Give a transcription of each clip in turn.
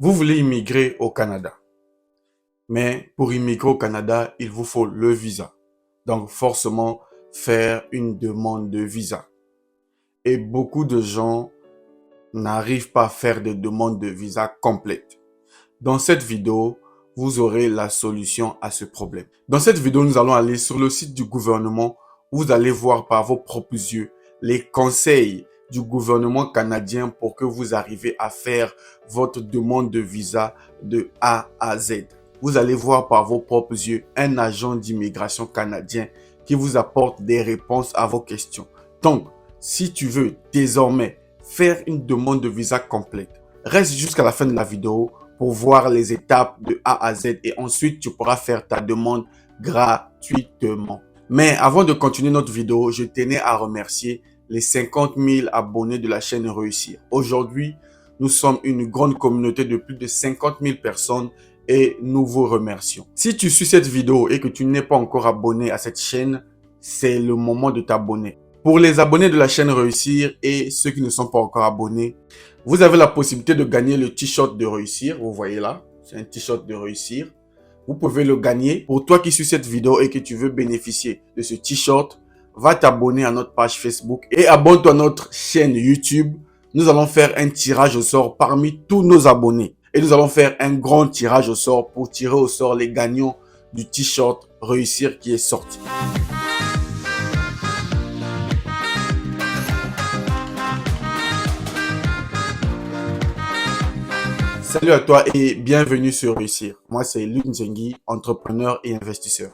Vous voulez immigrer au Canada, mais pour immigrer au Canada, il vous faut le visa. Donc forcément, faire une demande de visa. Et beaucoup de gens n'arrivent pas à faire des demandes de visa complètes. Dans cette vidéo, vous aurez la solution à ce problème. Dans cette vidéo, nous allons aller sur le site du gouvernement. Vous allez voir par vos propres yeux les conseils du gouvernement canadien pour que vous arriviez à faire votre demande de visa de A à Z. Vous allez voir par vos propres yeux un agent d'immigration canadien qui vous apporte des réponses à vos questions. Donc, si tu veux désormais faire une demande de visa complète, reste jusqu'à la fin de la vidéo pour voir les étapes de A à Z et ensuite tu pourras faire ta demande gratuitement. Mais avant de continuer notre vidéo, je tenais à remercier les 50 000 abonnés de la chaîne Réussir. Aujourd'hui, nous sommes une grande communauté de plus de 50 000 personnes et nous vous remercions. Si tu suis cette vidéo et que tu n'es pas encore abonné à cette chaîne, c'est le moment de t'abonner. Pour les abonnés de la chaîne Réussir et ceux qui ne sont pas encore abonnés, vous avez la possibilité de gagner le t-shirt de Réussir. Vous voyez là, c'est un t-shirt de Réussir. Vous pouvez le gagner. Pour toi qui suis cette vidéo et que tu veux bénéficier de ce t-shirt, va t'abonner à notre page Facebook et abonne-toi à notre chaîne YouTube. Nous allons faire un tirage au sort parmi tous nos abonnés. Et nous allons faire un grand tirage au sort pour tirer au sort les gagnants du t-shirt Réussir qui est sorti. Salut à toi et bienvenue sur Réussir. Moi, c'est Luc Nzengi, entrepreneur et investisseur.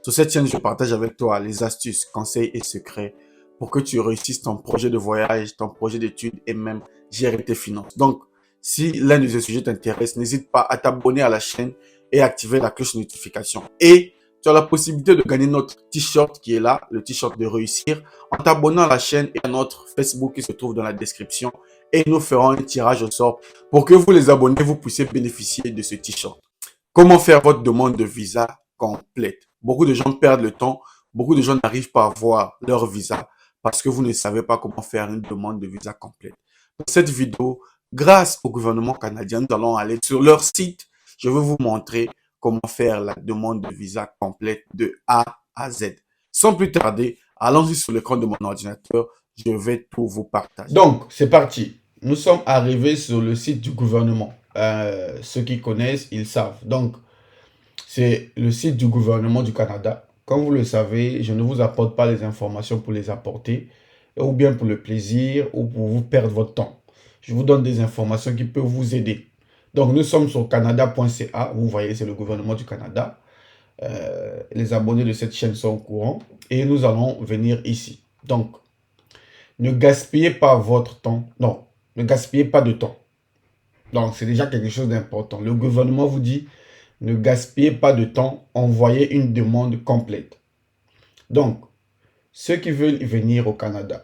Sur cette chaîne, je partage avec toi les astuces, conseils et secrets pour que tu réussisses ton projet de voyage, ton projet d'études et même gérer tes finances. Donc, si l'un de ces sujets t'intéresse, n'hésite pas à t'abonner à la chaîne et activer la cloche de notification. Et tu as la possibilité de gagner notre t-shirt qui est là, le t-shirt de Réussir, en t'abonnant à la chaîne et à notre Facebook qui se trouve dans la description. Et nous ferons un tirage au sort pour que vous les abonnés, vous puissiez bénéficier de ce t-shirt. Comment faire votre demande de visa complète? Beaucoup de gens perdent le temps, beaucoup de gens n'arrivent pas à voir leur visa parce que vous ne savez pas comment faire une demande de visa complète. Dans cette vidéo, grâce au gouvernement canadien, nous allons aller sur leur site. Je vais vous montrer comment faire la demande de visa complète de A à Z. Sans plus tarder, allons-y sur l'écran de mon ordinateur. Je vais tout vous partager. Donc, c'est parti. Nous sommes arrivés sur le site du gouvernement. Ceux qui connaissent, ils savent. Donc, c'est le site du gouvernement du Canada. Comme vous le savez, je ne vous apporte pas les informations pour les apporter, ou bien pour le plaisir, ou pour vous perdre votre temps. Je vous donne des informations qui peuvent vous aider. Donc, nous sommes sur canada.ca. Vous voyez, c'est le gouvernement du Canada. Les abonnés de cette chaîne sont au courant. Et nous allons venir ici. Donc, ne gaspillez pas votre temps. Non, ne gaspillez pas de temps. Donc, c'est déjà quelque chose d'important. Le gouvernement vous dit, ne gaspillez pas de temps, envoyez une demande complète. Donc, ceux qui veulent venir au Canada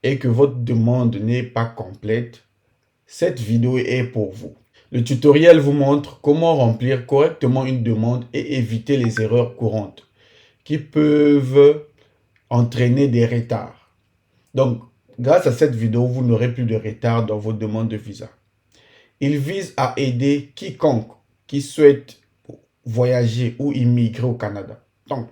et que votre demande n'est pas complète, cette vidéo est pour vous. Le tutoriel vous montre comment remplir correctement une demande et éviter les erreurs courantes qui peuvent entraîner des retards. Donc, grâce à cette vidéo, vous n'aurez plus de retard dans vos demandes de visa. Il vise à aider quiconque qui souhaite voyager ou immigrer au Canada. Donc,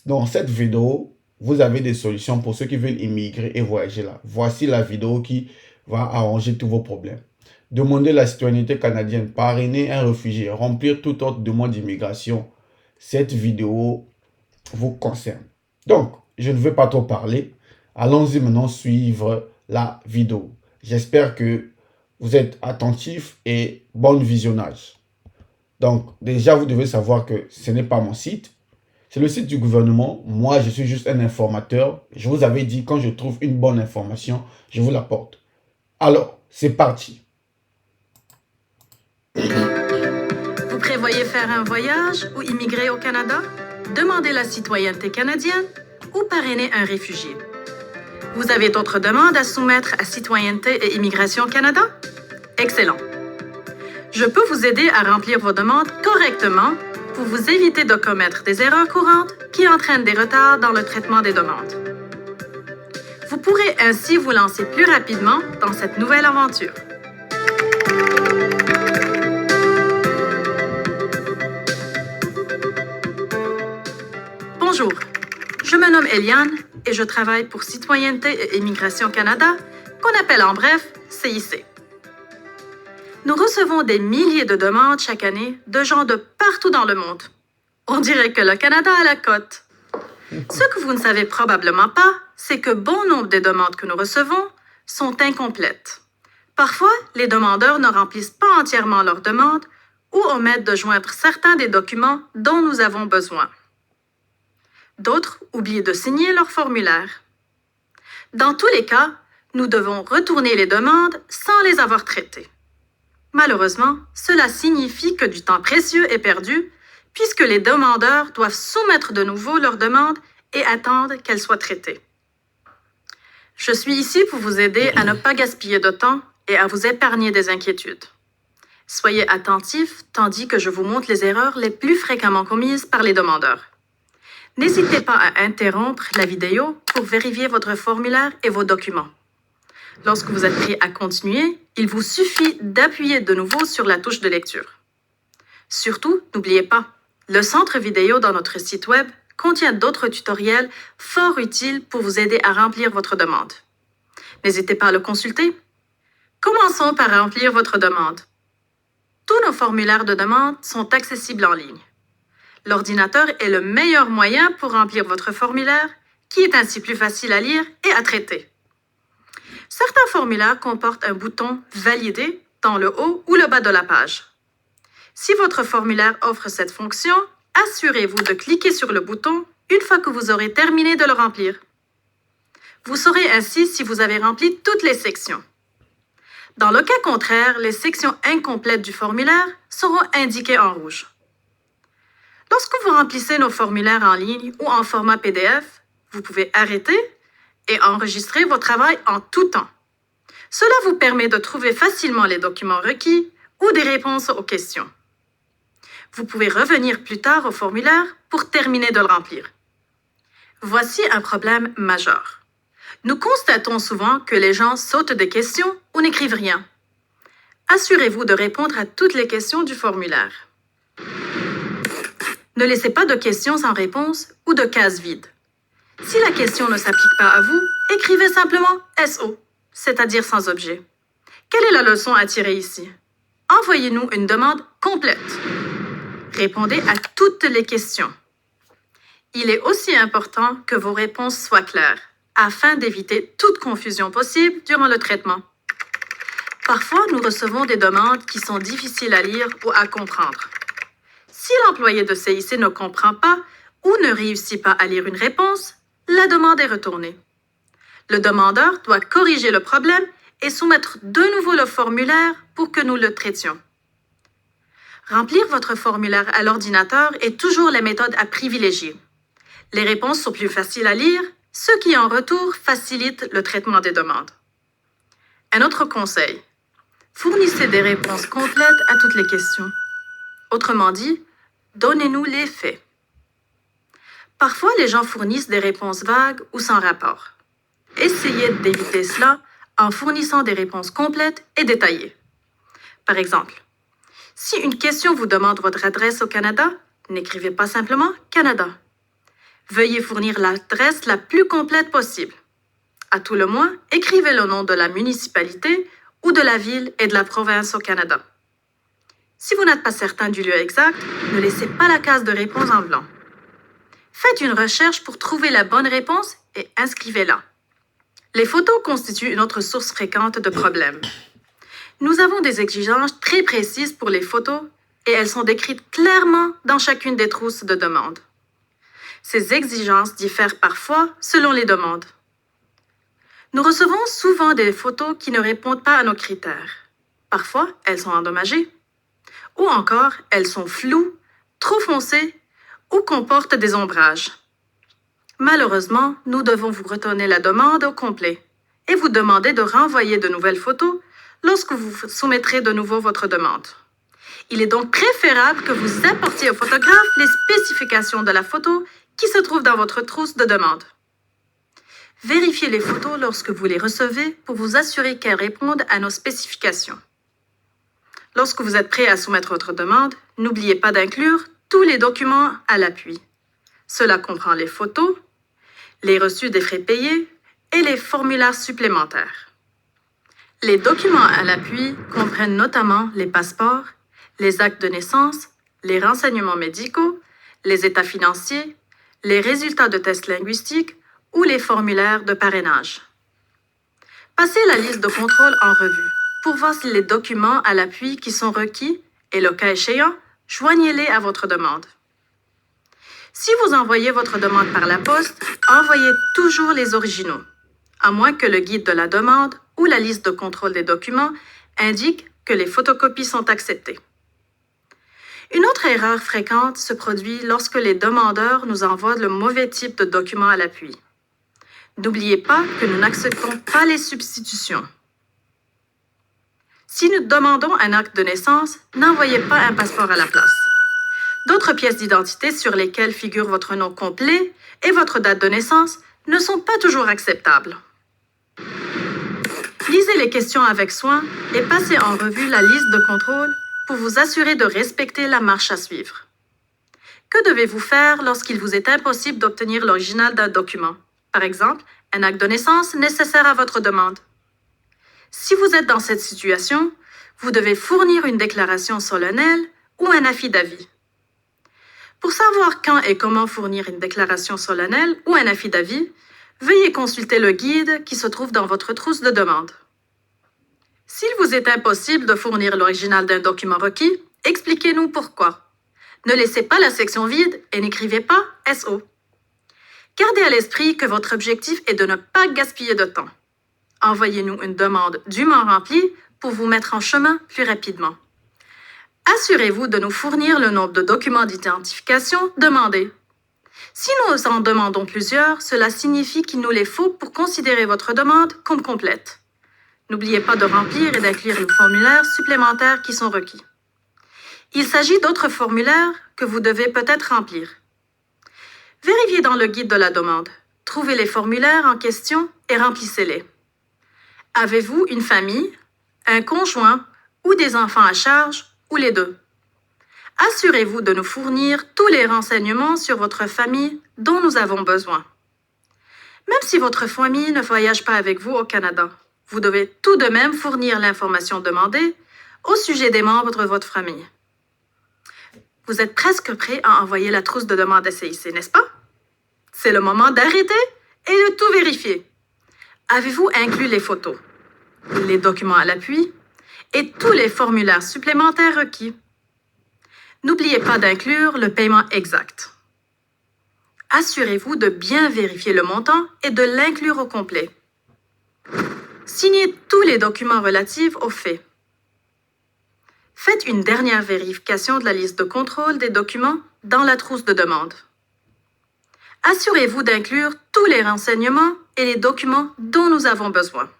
dans cette vidéo, vous avez des solutions pour ceux qui veulent immigrer et voyager là. Voici la vidéo qui va arranger tous vos problèmes. Demander la citoyenneté canadienne, parrainer un réfugié, remplir toute autre demande d'immigration. Cette vidéo vous concerne. Donc, je ne vais pas trop parler. Allons-y maintenant suivre la vidéo. J'espère que vous êtes attentifs et bon visionnage. Donc, déjà, vous devez savoir que ce n'est pas mon site. C'est le site du gouvernement. Moi, je suis juste un informateur. Je vous avais dit, quand je trouve une bonne information, je vous l'apporte. Alors, c'est parti. Vous prévoyez faire un voyage ou immigrer au Canada? Demandez la citoyenneté canadienne ou parrainer un réfugié. Vous avez d'autres demandes à soumettre à Citoyenneté et Immigration Canada? Excellent. Je peux vous aider à remplir vos demandes correctement pour vous éviter de commettre des erreurs courantes qui entraînent des retards dans le traitement des demandes. Vous pourrez ainsi vous lancer plus rapidement dans cette nouvelle aventure. Bonjour, je me nomme Eliane et je travaille pour Citoyenneté et Immigration Canada, qu'on appelle en bref CIC. Nous recevons des milliers de demandes chaque année de gens de partout dans le monde. On dirait que le Canada a la cote. Ce que vous ne savez probablement pas, c'est que bon nombre des demandes que nous recevons sont incomplètes. Parfois, les demandeurs ne remplissent pas entièrement leur demande ou omettent de joindre certains des documents dont nous avons besoin. D'autres oublient de signer leur formulaire. Dans tous les cas, nous devons retourner les demandes sans les avoir traitées. Malheureusement, cela signifie que du temps précieux est perdu puisque les demandeurs doivent soumettre de nouveau leurs demandes et attendre qu'elles soient traitées. Je suis ici pour vous aider à ne pas gaspiller de temps et à vous épargner des inquiétudes. Soyez attentifs tandis que je vous montre les erreurs les plus fréquemment commises par les demandeurs. N'hésitez pas à interrompre la vidéo pour vérifier votre formulaire et vos documents. Lorsque vous êtes prêt à continuer, il vous suffit d'appuyer de nouveau sur la touche de lecture. Surtout, n'oubliez pas, le centre vidéo dans notre site web contient d'autres tutoriels fort utiles pour vous aider à remplir votre demande. N'hésitez pas à le consulter. Commençons par remplir votre demande. Tous nos formulaires de demande sont accessibles en ligne. L'ordinateur est le meilleur moyen pour remplir votre formulaire, qui est ainsi plus facile à lire et à traiter. Certains formulaires comportent un bouton « Valider » dans le haut ou le bas de la page. Si votre formulaire offre cette fonction, assurez-vous de cliquer sur le bouton une fois que vous aurez terminé de le remplir. Vous saurez ainsi si vous avez rempli toutes les sections. Dans le cas contraire, les sections incomplètes du formulaire seront indiquées en rouge. Lorsque vous remplissez nos formulaires en ligne ou en format PDF, vous pouvez arrêter et enregistrer votre travail en tout temps. Cela vous permet de trouver facilement les documents requis ou des réponses aux questions. Vous pouvez revenir plus tard au formulaire pour terminer de le remplir. Voici un problème majeur. Nous constatons souvent que les gens sautent des questions ou n'écrivent rien. Assurez-vous de répondre à toutes les questions du formulaire. Ne laissez pas de questions sans réponse ou de cases vides. Si la question ne s'applique pas à vous, écrivez simplement SO, c'est-à-dire sans objet. Quelle est la leçon à tirer ici? Envoyez-nous une demande complète. Répondez à toutes les questions. Il est aussi important que vos réponses soient claires, afin d'éviter toute confusion possible durant le traitement. Parfois, nous recevons des demandes qui sont difficiles à lire ou à comprendre. Si l'employé de CIC ne comprend pas ou ne réussit pas à lire une réponse, la demande est retournée. Le demandeur doit corriger le problème et soumettre de nouveau le formulaire pour que nous le traitions. Remplir votre formulaire à l'ordinateur est toujours la méthode à privilégier. Les réponses sont plus faciles à lire, ce qui en retour facilite le traitement des demandes. Un autre conseil, fournissez des réponses complètes à toutes les questions. Autrement dit, donnez-nous les faits. Parfois, les gens fournissent des réponses vagues ou sans rapport. Essayez d'éviter cela en fournissant des réponses complètes et détaillées. Par exemple, si une question vous demande votre adresse au Canada, n'écrivez pas simplement « Canada ». Veuillez fournir l'adresse la plus complète possible. À tout le moins, écrivez le nom de la municipalité ou de la ville et de la province au Canada. Si vous n'êtes pas certain du lieu exact, ne laissez pas la case de réponse en blanc. Faites une recherche pour trouver la bonne réponse et inscrivez-la. Les photos constituent une autre source fréquente de problèmes. Nous avons des exigences très précises pour les photos et elles sont décrites clairement dans chacune des trousses de demande. Ces exigences diffèrent parfois selon les demandes. Nous recevons souvent des photos qui ne répondent pas à nos critères. Parfois, elles sont endommagées. Ou encore, elles sont floues, trop foncées ou comportent des ombrages. Malheureusement, nous devons vous retourner la demande au complet et vous demander de renvoyer de nouvelles photos lorsque vous soumettrez de nouveau votre demande. Il est donc préférable que vous apportiez au photographe les spécifications de la photo qui se trouvent dans votre trousse de demande. Vérifiez les photos lorsque vous les recevez pour vous assurer qu'elles répondent à nos spécifications. Lorsque vous êtes prêt à soumettre votre demande, n'oubliez pas d'inclure tous les documents à l'appui. Cela comprend les photos, les reçus des frais payés et les formulaires supplémentaires. Les documents à l'appui comprennent notamment les passeports, les actes de naissance, les renseignements médicaux, les états financiers, les résultats de tests linguistiques ou les formulaires de parrainage. Passez la liste de contrôle en revue pour voir si les documents à l'appui qui sont requis et, le cas échéant, joignez-les à votre demande. Si vous envoyez votre demande par la poste, envoyez toujours les originaux, à moins que le guide de la demande ou la liste de contrôle des documents indique que les photocopies sont acceptées. Une autre erreur fréquente se produit lorsque les demandeurs nous envoient le mauvais type de document à l'appui. N'oubliez pas que nous n'acceptons pas les substitutions. Si nous demandons un acte de naissance, n'envoyez pas un passeport à la place. D'autres pièces d'identité sur lesquelles figure votre nom complet et votre date de naissance ne sont pas toujours acceptables. Lisez les questions avec soin et passez en revue la liste de contrôle pour vous assurer de respecter la marche à suivre. Que devez-vous faire lorsqu'il vous est impossible d'obtenir l'original d'un document? Par exemple, un acte de naissance nécessaire à votre demande. Si vous êtes dans cette situation, vous devez fournir une déclaration solennelle ou un affidavit. Pour savoir quand et comment fournir une déclaration solennelle ou un affidavit, veuillez consulter le guide qui se trouve dans votre trousse de demande. S'il vous est impossible de fournir l'original d'un document requis, expliquez-nous pourquoi. Ne laissez pas la section vide et n'écrivez pas SO. Gardez à l'esprit que votre objectif est de ne pas gaspiller de temps. Envoyez-nous une demande dûment remplie pour vous mettre en chemin plus rapidement. Assurez-vous de nous fournir le nombre de documents d'identification demandés. Si nous en demandons plusieurs, cela signifie qu'il nous les faut pour considérer votre demande comme complète. N'oubliez pas de remplir et d'inclure les formulaires supplémentaires qui sont requis. Il s'agit d'autres formulaires que vous devez peut-être remplir. Vérifiez dans le guide de la demande. Trouvez les formulaires en question et remplissez-les. Avez-vous une famille, un conjoint ou des enfants à charge ou les deux? Assurez-vous de nous fournir tous les renseignements sur votre famille dont nous avons besoin. Même si votre famille ne voyage pas avec vous au Canada, vous devez tout de même fournir l'information demandée au sujet des membres de votre famille. Vous êtes presque prêt à envoyer la trousse de demande SCIC, n'est-ce pas? C'est le moment d'arrêter et de tout vérifier. Avez-vous inclus les photos, les documents à l'appui et tous les formulaires supplémentaires requis? N'oubliez pas d'inclure le paiement exact. Assurez-vous de bien vérifier le montant et de l'inclure au complet. Signez tous les documents relatifs aux faits. Faites une dernière vérification de la liste de contrôle des documents dans la trousse de demande. Assurez-vous d'inclure tous les renseignements et les documents dont nous avons besoin.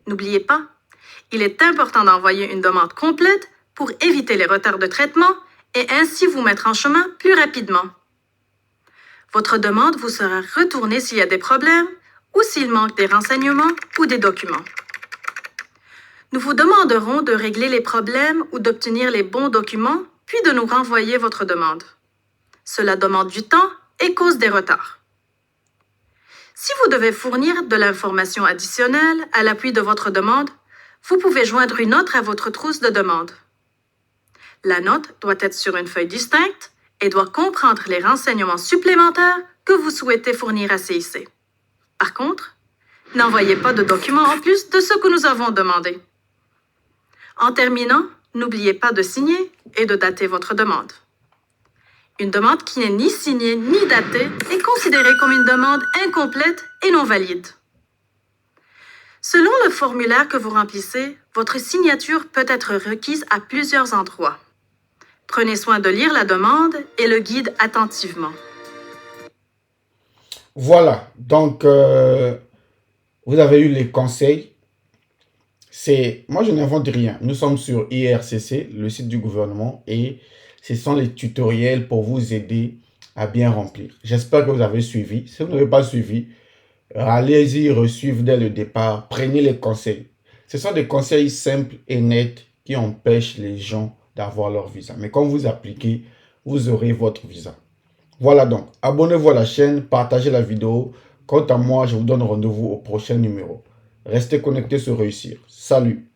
N'oubliez pas, il est important d'envoyer une demande complète pour éviter les retards de traitement et ainsi vous mettre en chemin plus rapidement. Votre demande vous sera retournée s'il y a des problèmes ou s'il manque des renseignements ou des documents. Nous vous demanderons de régler les problèmes ou d'obtenir les bons documents, puis de nous renvoyer votre demande. Cela demande du temps et cause des retards. Si vous devez fournir de l'information additionnelle à l'appui de votre demande, vous pouvez joindre une note à votre trousse de demande. La note doit être sur une feuille distincte et doit comprendre les renseignements supplémentaires que vous souhaitez fournir à CIC. Par contre, n'envoyez pas de documents en plus de ce que nous avons demandé. En terminant, n'oubliez pas de signer et de dater votre demande. Une demande qui n'est ni signée ni datée est considérée comme une demande incomplète et non valide. Selon le formulaire que vous remplissez, votre signature peut être requise à plusieurs endroits. Prenez soin de lire la demande et le guide attentivement. Voilà, donc vous avez eu les conseils. Moi, je n'invente rien. Nous sommes sur IRCC, le site du gouvernement, et ce sont les tutoriels pour vous aider à bien remplir. J'espère que vous avez suivi. Si vous n'avez pas suivi, allez-y suivre dès le départ. Prenez les conseils. Ce sont des conseils simples et nets qui empêchent les gens d'avoir leur visa. Mais quand vous appliquez, vous aurez votre visa. Voilà donc, abonnez-vous à la chaîne, partagez la vidéo. Quant à moi, je vous donne rendez-vous au prochain numéro. Restez connectés sur Réussir. Salut!